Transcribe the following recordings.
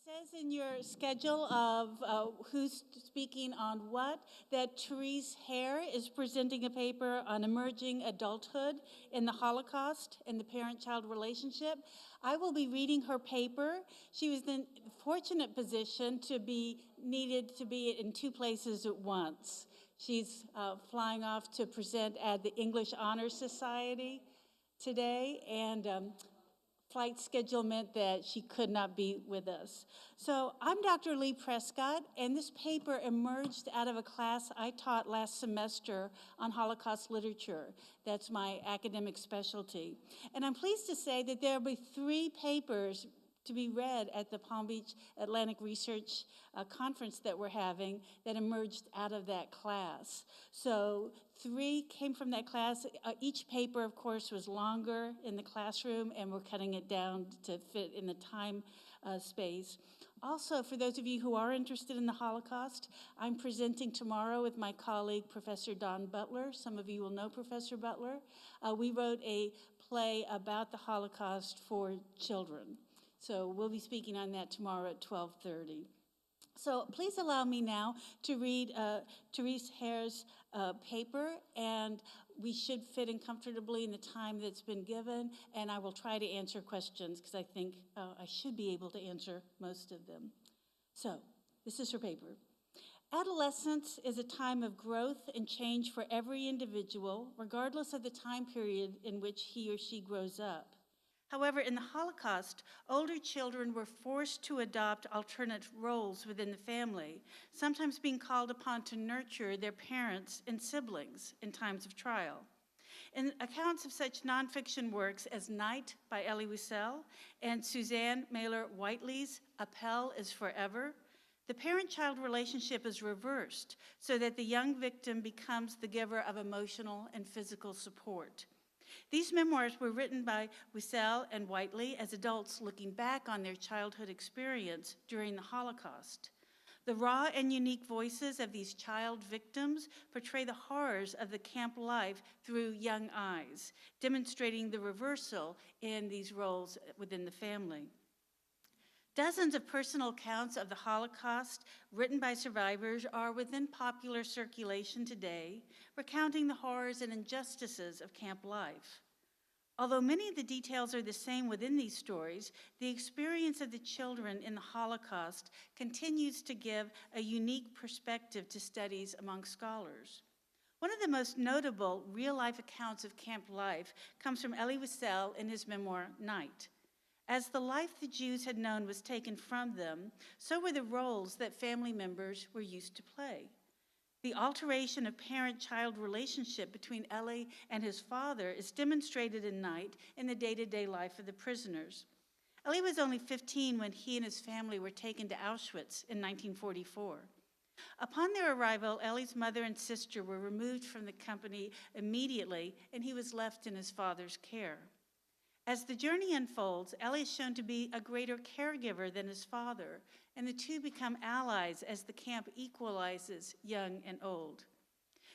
Says in your schedule of who's speaking on what that Therese Hair is presenting a paper on emerging adulthood in the Holocaust and the parent-child relationship. I will be reading her paper. She was in the fortunate position to be needed to be in two places at once. She's flying off to present at the English Honor Society today, and flight schedule meant that she could not be with us. So I'm Dr. Lee Prescott, and this paper emerged out of a class I taught last semester on Holocaust literature. That's my academic specialty. And I'm pleased to say that there will be 3 papers to be read at the Palm Beach Atlantic Research Conference that we're having that emerged out of that class. So 3 came from that class. Each paper, of course, was longer in the classroom, and we're cutting it down to fit in the time space. Also, for those of you who are interested in the Holocaust, I'm presenting tomorrow with my colleague, Professor Don Butler. Some of you will know Professor Butler. We wrote a play about the Holocaust for children. So we'll be speaking on that tomorrow at 12:30. So please allow me now to read Therese Hair's paper, and we should fit in comfortably in the time that's been given, and I will try to answer questions because I think I should be able to answer most of them. So this is her paper. Adolescence is a time of growth and change for every individual, regardless of the time period in which he or she grows up. However, in the Holocaust, older children were forced to adopt alternate roles within the family, sometimes being called upon to nurture their parents and siblings in times of trial. In accounts of such nonfiction works as Night by Elie Wiesel and Suzanne Mailer-Whiteley's Appel is Forever, the parent-child relationship is reversed so that the young victim becomes the giver of emotional and physical support. These memoirs were written by Wiesel and Whiteley as adults looking back on their childhood experience during the Holocaust. The raw and unique voices of these child victims portray the horrors of the camp life through young eyes, demonstrating the reversal in these roles within the family. Dozens of personal accounts of the Holocaust written by survivors are within popular circulation today, recounting the horrors and injustices of camp life. Although many of the details are the same within these stories, the experience of the children in the Holocaust continues to give a unique perspective to studies among scholars. One of the most notable real-life accounts of camp life comes from Elie Wiesel in his memoir, Night. As the life the Jews had known was taken from them, so were the roles that family members were used to play. The alteration of parent-child relationship between Elie and his father is demonstrated in Night in the day-to-day life of the prisoners. Elie was only 15 when he and his family were taken to Auschwitz in 1944. Upon their arrival, Elie's mother and sister were removed from the company immediately, and he was left in his father's care. As the journey unfolds, Elie is shown to be a greater caregiver than his father, and the two become allies as the camp equalizes young and old.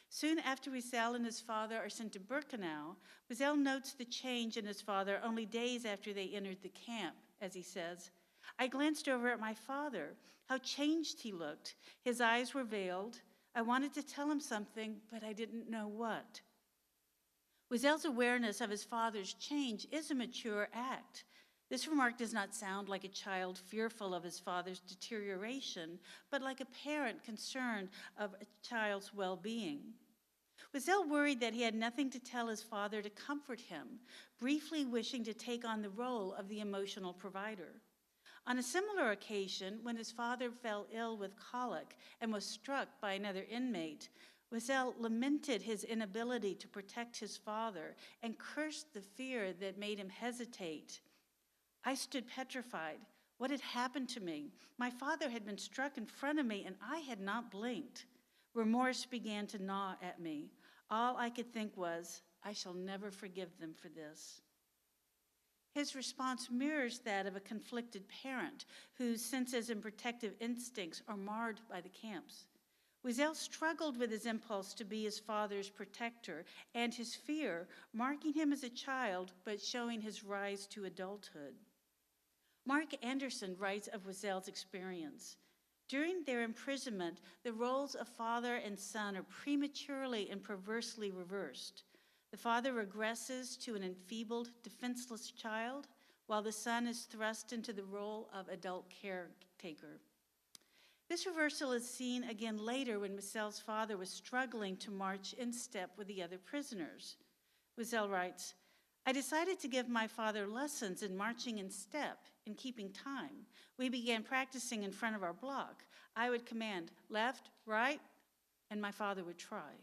Soon after Wiesel and his father are sent to Birkenau, Wiesel notes the change in his father only days after they entered the camp, as he says, "I glanced over at my father. How changed he looked. His eyes were veiled. I wanted to tell him something, but I didn't know what." Wiesel's awareness of his father's change is a mature act. This remark does not sound like a child fearful of his father's deterioration, but like a parent concerned of a child's well-being. Wiesel worried that he had nothing to tell his father to comfort him, briefly wishing to take on the role of the emotional provider. On a similar occasion, when his father fell ill with colic and was struck by another inmate, Wiesel lamented his inability to protect his father and cursed the fear that made him hesitate. "I stood petrified. What had happened to me? My father had been struck in front of me and I had not blinked. Remorse began to gnaw at me. All I could think was, I shall never forgive them for this." His response mirrors that of a conflicted parent whose senses and protective instincts are marred by the camps. Wiesel struggled with his impulse to be his father's protector and his fear, marking him as a child but showing his rise to adulthood. Mark Anderson writes of Wiesel's experience. During their imprisonment, the roles of father and son are prematurely and perversely reversed. The father regresses to an enfeebled, defenseless child, while the son is thrust into the role of adult caretaker. This reversal is seen again later when Wiesel's father was struggling to march in step with the other prisoners. Wiesel writes, I decided to give my father lessons in marching in step, in keeping time. We began practicing in front of our block. I would command left, right, and my father would try.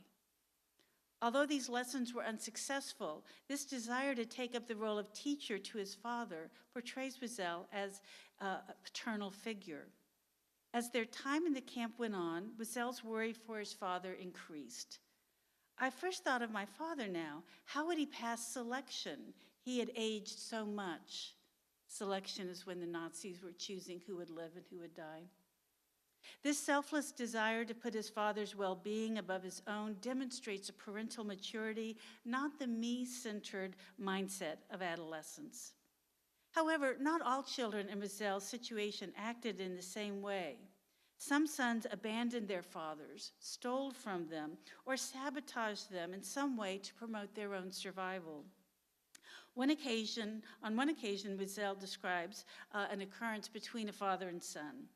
Although these lessons were unsuccessful, this desire to take up the role of teacher to his father portrays Wiesel as a paternal figure. As their time in the camp went on, Wiesel's worry for his father increased. I first thought of my father now. How would he pass selection? He had aged so much. Selection is when the Nazis were choosing who would live and who would die. This selfless desire to put his father's well-being above his own demonstrates a parental maturity, not the me-centered mindset of adolescence. However, not all children in Wiesel's situation acted in the same way. Some sons abandoned their fathers, stole from them, or sabotaged them in some way to promote their own survival. On one occasion, Wiesel describes an occurrence between a father and son.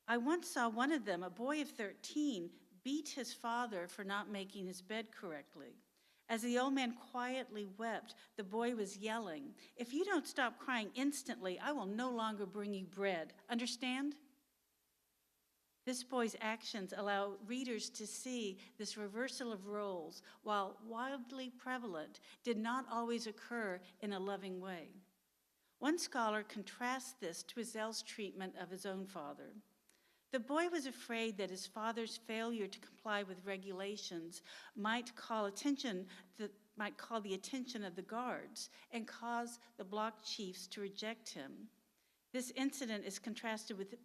I once saw one of them, a boy of 13, beat his father for not making his bed correctly. As the old man quietly wept, the boy was yelling, if you don't stop crying instantly, I will no longer bring you bread. Understand? This boy's actions allow readers to see this reversal of roles, while wildly prevalent, did not always occur in a loving way. One scholar contrasts this to Wiesel's treatment of his own father. The boy was afraid that his father's failure to comply with regulations might call the attention of the guards and cause the block chiefs to reject him. This incident is contrasted with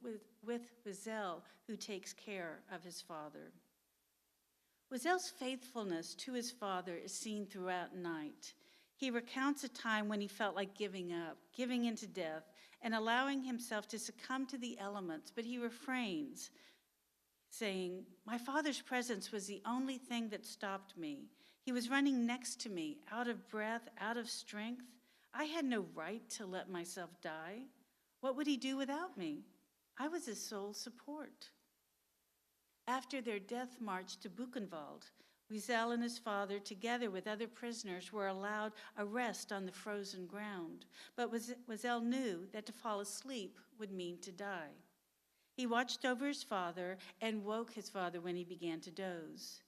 Wiesel, who takes care of his father. Wiesel's faithfulness to his father is seen throughout Night. He recounts a time when he felt like giving up, giving into death, and allowing himself to succumb to the elements, but he refrains, saying, my father's presence was the only thing that stopped me. He was running next to me, out of breath, out of strength. I had no right to let myself die. What would he do without me? I was his sole support. After their death march to Buchenwald, Wiesel and his father, together with other prisoners, were allowed a rest on the frozen ground. But Wiesel knew that to fall asleep would mean to die. He watched over his father and woke his father when he began to doze.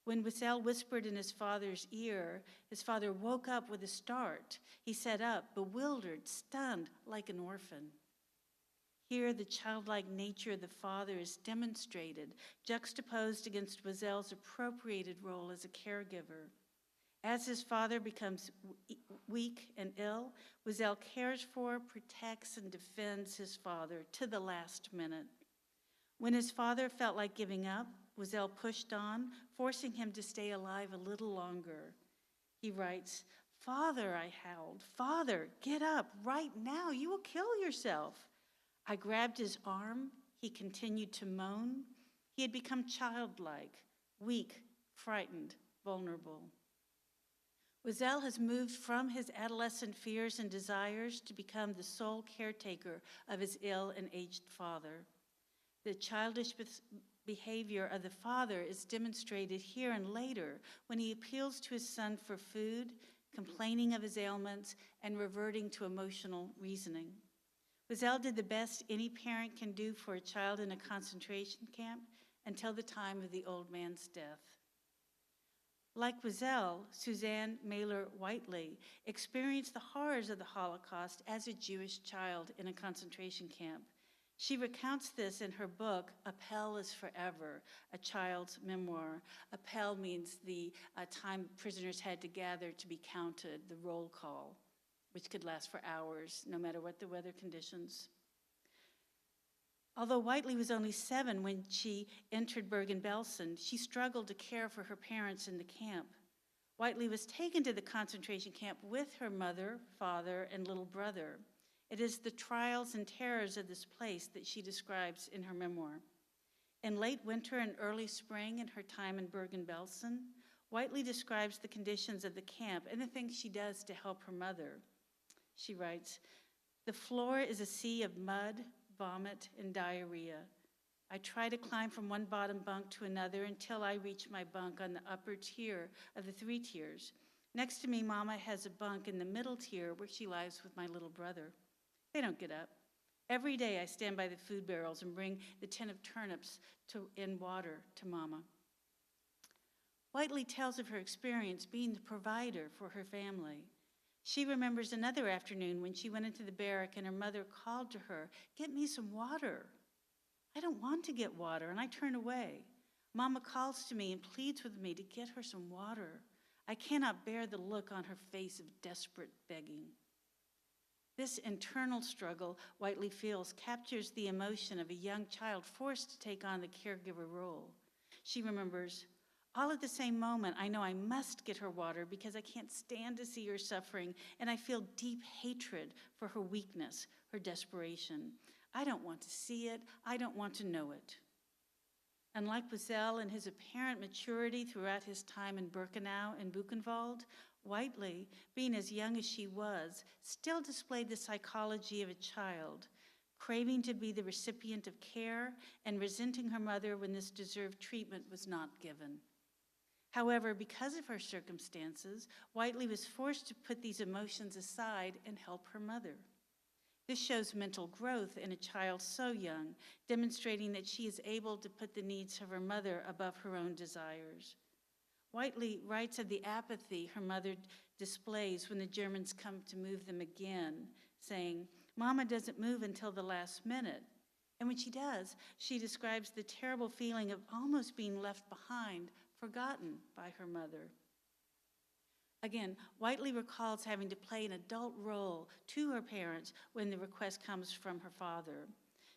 When Wiesel whispered in his father's ear, his father woke up with a start. He sat up, bewildered, stunned, like an orphan. Here, the childlike nature of the father is demonstrated, juxtaposed against Wiesel's appropriated role as a caregiver. As his father becomes weak and ill, Wiesel cares for, protects, and defends his father to the last minute. When his father felt like giving up, Wiesel pushed on, forcing him to stay alive a little longer. He writes, Father, I howled, Father, get up right now, you will kill yourself. I grabbed his arm. He continued to moan. He had become childlike, weak, frightened, vulnerable. Wiesel has moved from his adolescent fears and desires to become the sole caretaker of his ill and aged father. The childish behavior of the father is demonstrated here and later when he appeals to his son for food, complaining of his ailments, and reverting to emotional reasoning. Wiesel did the best any parent can do for a child in a concentration camp until the time of the old man's death. Like Wiesel, Suzanne Mailer-Whiteley experienced the horrors of the Holocaust as a Jewish child in a concentration camp. She recounts this in her book, Appel is Forever, a child's memoir. Appel means the time prisoners had to gather to be counted, the roll call, which could last for hours, no matter what the weather conditions. Although Whiteley was only 7 when she entered Bergen-Belsen, she struggled to care for her parents in the camp. Whiteley was taken to the concentration camp with her mother, father, and little brother. It is the trials and terrors of this place that she describes in her memoir. In late winter and early spring in her time in Bergen-Belsen, Whiteley describes the conditions of the camp and the things she does to help her mother. She writes, "The floor is a sea of mud, vomit, and diarrhea. I try to climb from one bottom bunk to another until I reach my bunk on the upper tier of the 3 tiers. Next to me, Mama has a bunk in the middle tier where she lies with my little brother. They don't get up. Every day I stand by the food barrels and bring the tin of turnips in water to Mama." Whiteley tells of her experience being the provider for her family. She remembers another afternoon when she went into the barrack and her mother called to her, "Get me some water." "I don't want to get water," and I turn away. Mama calls to me and pleads with me to get her some water. I cannot bear the look on her face of desperate begging. This internal struggle Whiteley feels captures the emotion of a young child forced to take on the caregiver role. She remembers, "All at the same moment, I know I must get her water because I can't stand to see her suffering, and I feel deep hatred for her weakness, her desperation. I don't want to see it. I don't want to know it." Unlike Wiesel and his apparent maturity throughout his time in Birkenau and Buchenwald, Whiteley, being as young as she was, still displayed the psychology of a child, craving to be the recipient of care and resenting her mother when this deserved treatment was not given. However, because of her circumstances, Whiteley was forced to put these emotions aside and help her mother. This shows mental growth in a child so young, demonstrating that she is able to put the needs of her mother above her own desires. Whiteley writes of the apathy her mother displays when the Germans come to move them again, saying, "Mama doesn't move until the last minute." And when she does, she describes the terrible feeling of almost being left behind, forgotten by her mother. Again, Whiteley recalls having to play an adult role to her parents when the request comes from her father.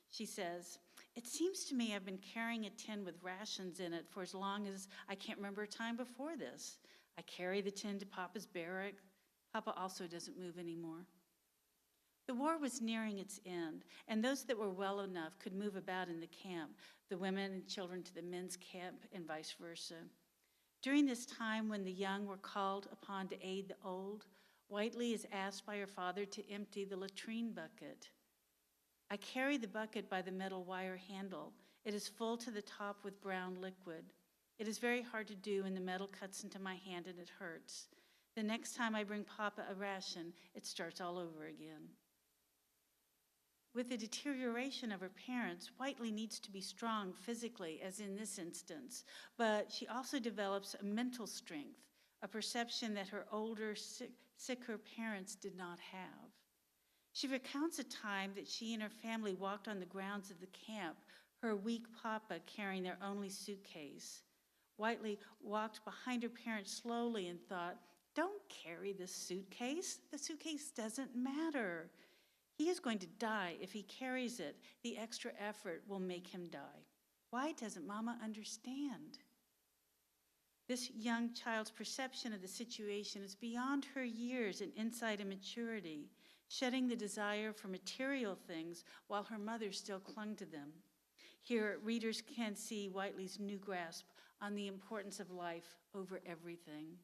She says, "It seems to me I've been carrying a tin with rations in it for as long as I can't remember a time before this. I carry the tin to Papa's barrack. Papa also doesn't move anymore." The war was nearing its end, and those that were well enough could move about in the camp, the women and children to the men's camp and vice versa. During this time when the young were called upon to aid the old, Whiteley is asked by her father to empty the latrine bucket. "I carry the bucket by the metal wire handle. It is full to the top with brown liquid. It is very hard to do, and the metal cuts into my hand and it hurts. The next time I bring Papa a ration, it starts all over again." With the deterioration of her parents, Whiteley needs to be strong physically, as in this instance, but she also develops a mental strength, a perception that her older, sicker parents did not have. She recounts a time that she and her family walked on the grounds of the camp, her weak Papa carrying their only suitcase. Whiteley walked behind her parents slowly and thought, "Don't carry this suitcase. The suitcase doesn't matter. He is going to die if he carries it. The extra effort will make him die. Why doesn't Mama understand?" This young child's perception of the situation is beyond her years in insight and maturity, shedding the desire for material things while her mother still clung to them. Here, readers can see Whiteley's new grasp on the importance of life over everything.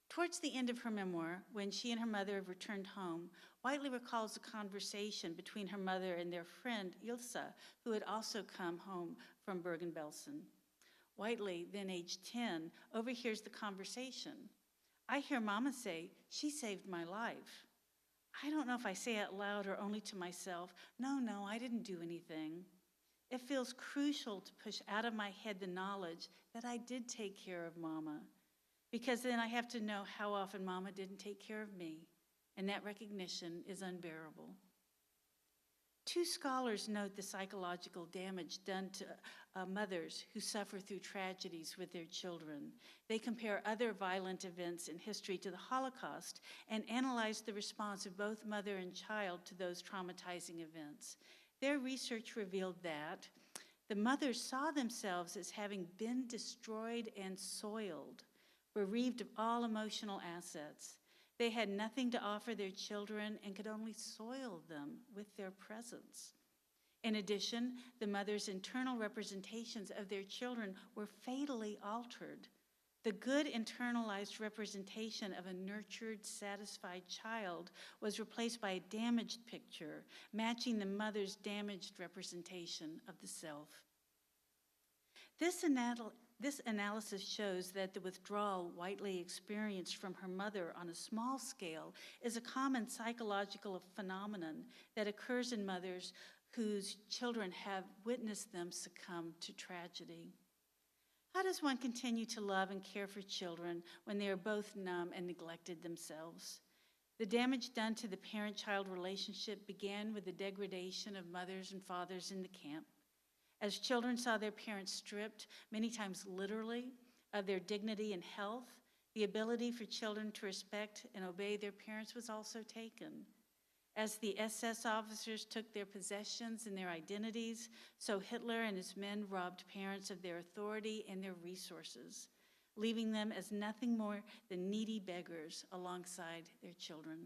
Towards the end of her memoir, when she and her mother have returned home, Whiteley recalls a conversation between her mother and their friend Ilse, who had also come home from Bergen-Belsen. Whiteley, then aged 10, overhears the conversation. "I hear Mama say, 'She saved my life.' I don't know if I say it loud or only to myself, 'No, I didn't do anything.' It feels crucial to push out of my head the knowledge that I did take care of Mama, because then I have to know how often Mama didn't take care of me, and that recognition is unbearable." Two scholars note the psychological damage done to mothers who suffer through tragedies with their children. They compare other violent events in history to the Holocaust and analyze the response of both mother and child to those traumatizing events. Their research revealed that the mothers saw themselves as having been destroyed and soiled, bereaved of all emotional assets. They had nothing to offer their children and could only soil them with their presence. In addition, the mother's internal representations of their children were fatally altered. The good internalized representation of a nurtured, satisfied child was replaced by a damaged picture, matching the mother's damaged representation of the self. This analysis shows that the withdrawal Whiteley experienced from her mother on a small scale is a common psychological phenomenon that occurs in mothers whose children have witnessed them succumb to tragedy. How does one continue to love and care for children when they are both numb and neglected themselves? The damage done to the parent-child relationship began with the degradation of mothers and fathers in the camp. As children saw their parents stripped, many times literally, of their dignity and health, the ability for children to respect and obey their parents was also taken. As the SS officers took their possessions and their identities, so Hitler and his men robbed parents of their authority and their resources, leaving them as nothing more than needy beggars alongside their children.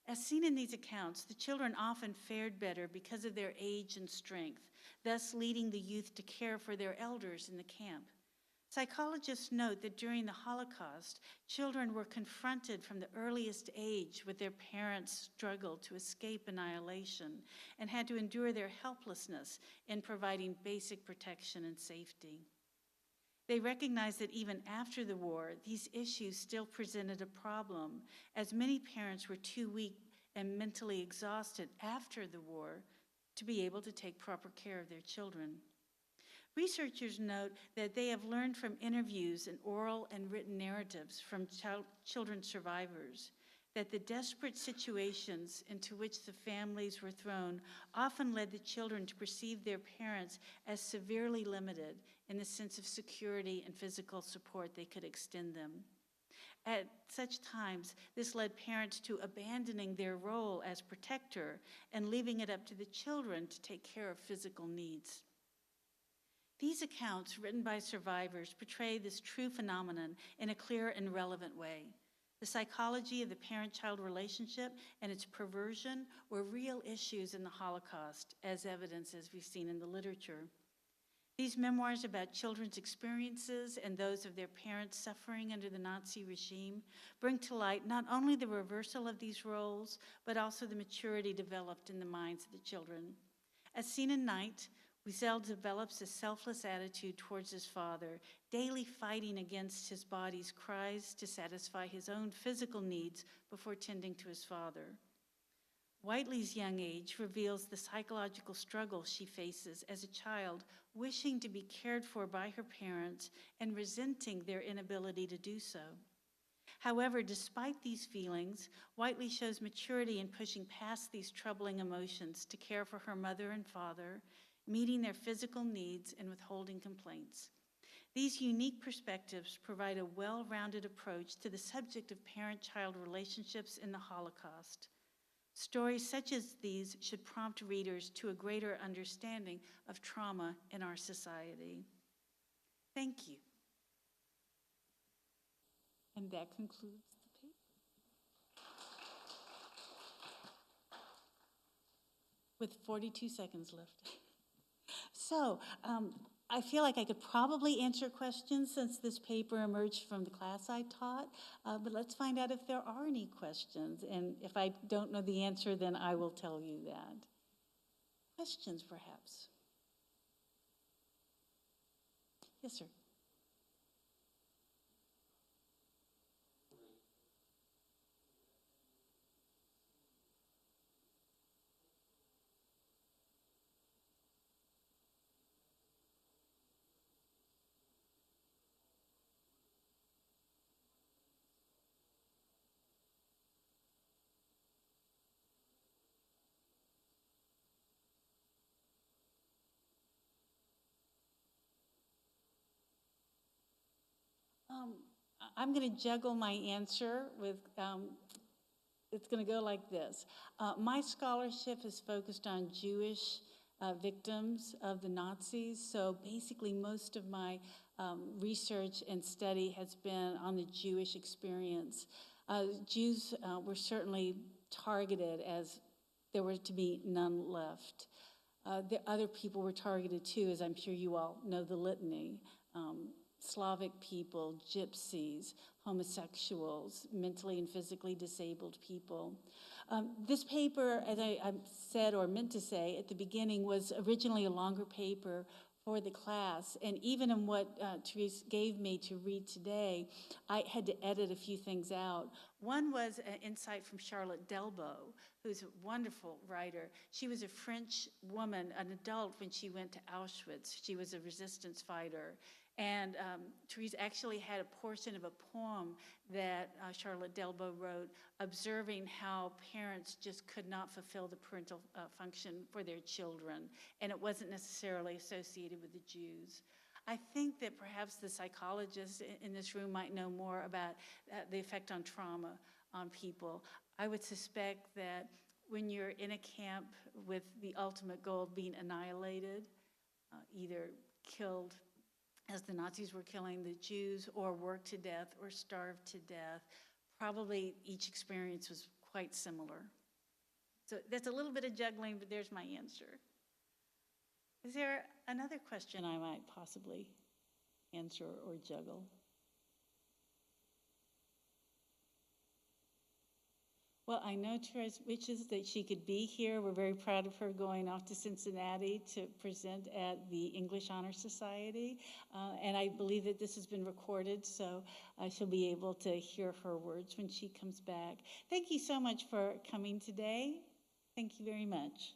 As seen in these accounts, the children often fared better because of their age and strength, thus leading the youth to care for their elders in the camp. Psychologists note that during the Holocaust, children were confronted from the earliest age with their parents' struggle to escape annihilation and had to endure their helplessness in providing basic protection and safety. They recognized that even after the war, these issues still presented a problem, as many parents were too weak and mentally exhausted after the war to be able to take proper care of their children. Researchers note that they have learned from interviews and oral and written narratives from children survivors that the desperate situations into which the families were thrown often led the children to perceive their parents as severely limited in the sense of security and physical support they could extend them. At such times, this led parents to abandoning their role as protector and leaving it up to the children to take care of physical needs. These accounts, written by survivors, portray this true phenomenon in a clear and relevant way. The psychology of the parent-child relationship and its perversion were real issues in the Holocaust, as evidence as we've seen in the literature. These memoirs about children's experiences and those of their parents suffering under the Nazi regime bring to light not only the reversal of these roles, but also the maturity developed in the minds of the children. As seen in Night, Wiesel develops a selfless attitude towards his father, daily fighting against his body's cries to satisfy his own physical needs before tending to his father. Whiteley's young age reveals the psychological struggle she faces as a child, wishing to be cared for by her parents and resenting their inability to do so. However, despite these feelings, Whiteley shows maturity in pushing past these troubling emotions to care for her mother and father, meeting their physical needs and withholding complaints. These unique perspectives provide a well-rounded approach to the subject of parent-child relationships in the Holocaust. Stories such as these should prompt readers to a greater understanding of trauma in our society. Thank you. And that concludes the paper. With 42 seconds left. So, I feel like I could probably answer questions since this paper emerged from the class I taught, but let's find out if there are any questions. And if I don't know the answer, then I will tell you that. Questions, perhaps? Yes, sir. I'm going to juggle my answer with, it's going to go like this. My scholarship is focused on Jewish victims of the Nazis, so basically most of my research and study has been on the Jewish experience. Jews were certainly targeted as there were to be none left. The other people were targeted too, as I'm sure you all know the litany. Slavic people, gypsies, homosexuals, mentally and physically disabled people. This paper, as I said or meant to say at the beginning, was originally a longer paper for the class. And even in what Therese gave me to read today, I had to edit a few things out. One was an insight from Charlotte Delbo, who's a wonderful writer. She was a French woman, an adult, when she went to Auschwitz. She was a resistance fighter. And Therese actually had a portion of a poem that Charlotte Delbo wrote, observing how parents just could not fulfill the parental function for their children, and it wasn't necessarily associated with the Jews. I think that perhaps the psychologists in this room might know more about the effect on trauma on people. I would suspect that when you're in a camp with the ultimate goal of being annihilated, either killed as the Nazis were killing the Jews, or worked to death, or starved to death, probably each experience was quite similar. So that's a little bit of juggling, but there's my answer. Is there another question I might possibly answer or juggle? Well, I know Therese wishes that she could be here. We're very proud of her going off to Cincinnati to present at the English Honor Society. And I believe that this has been recorded, so she'll be able to hear her words when she comes back. Thank you so much for coming today. Thank you very much.